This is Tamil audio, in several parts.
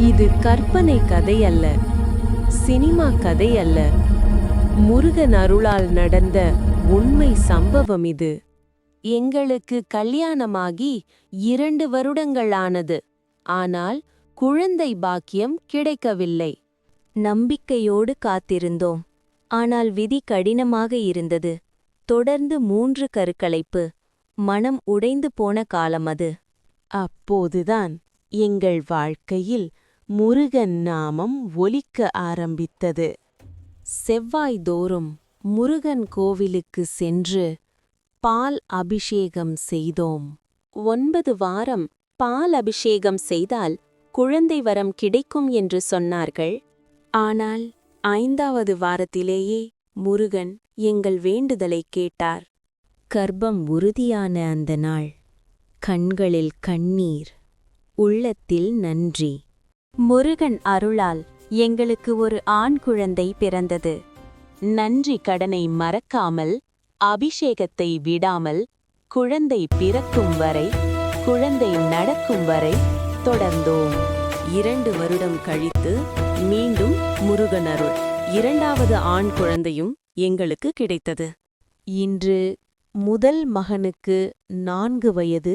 இது கற்பனை கதை அல்ல, சினிமா கதை அல்ல, முருகன் அருளால் நடந்த உண்மை சம்பவம் இது. எங்களுக்கு கல்யாணமாகி 2 வருடங்கள் ஆனது. ஆனால் குழந்தை பாக்கியம் கிடைக்கவில்லை. நம்பிக்கையோடு காத்திருந்தோம். ஆனால் விதி கடினமாக இருந்தது. தொடர்ந்து 3 கருக்கலைப்பு. மனம் உடைந்து போன காலம் அது. அப்போதுதான் எங்கள் வாழ்க்கையில் முருகன் நாமம் ஒலிக்க ஆரம்பித்தது. செவ்வாய்தோறும் முருகன் கோவிலுக்கு சென்று பால் அபிஷேகம் செய்தோம். 9 வாரம் பால் அபிஷேகம் செய்தால் குழந்தை வரம் கிடைக்கும் என்று சொன்னார்கள். ஆனால் 5வது வாரத்திலேயே முருகன் எங்கள் வேண்டுதலை கேட்டார். கர்ப்பம் உறுதியான அந்த நாள் கண்களில் கண்ணீர், உள்ளத்தில் நன்றி. முருகன் அருளால் எங்களுக்கு ஒரு ஆண் குழந்தை பிறந்தது. நன்றி கடனை மறக்காமல், அபிஷேகத்தை விடாமல், குழந்தை பிறக்கும் வரை, குழந்தை நடக்கும் வரை தொடர்ந்தோம். 2 வருடம் கழித்து மீண்டும் முருகன் அருள். 2வது ஆண் குழந்தையும் எங்களுக்கு கிடைத்தது. இன்று முதல் மகனுக்கு 4 வயது,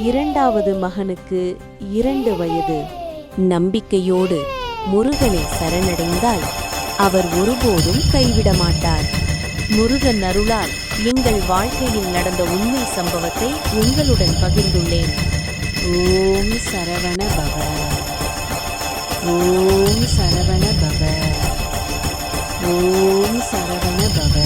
2வது மகனுக்கு 2 வயது. நம்பிக்கையோடு முருகனை சரணடைந்தால் அவர் ஒருபோதும் கைவிட மாட்டார். முருகன் அருளால் எங்கள் வாழ்க்கையில் நடந்த உண்மை சம்பவத்தை உங்களுடன் பகிர்ந்துள்ளேன். ஓம் சரவண பவ. ஓம் சரவண பவ. ஓம் சரவண பவ.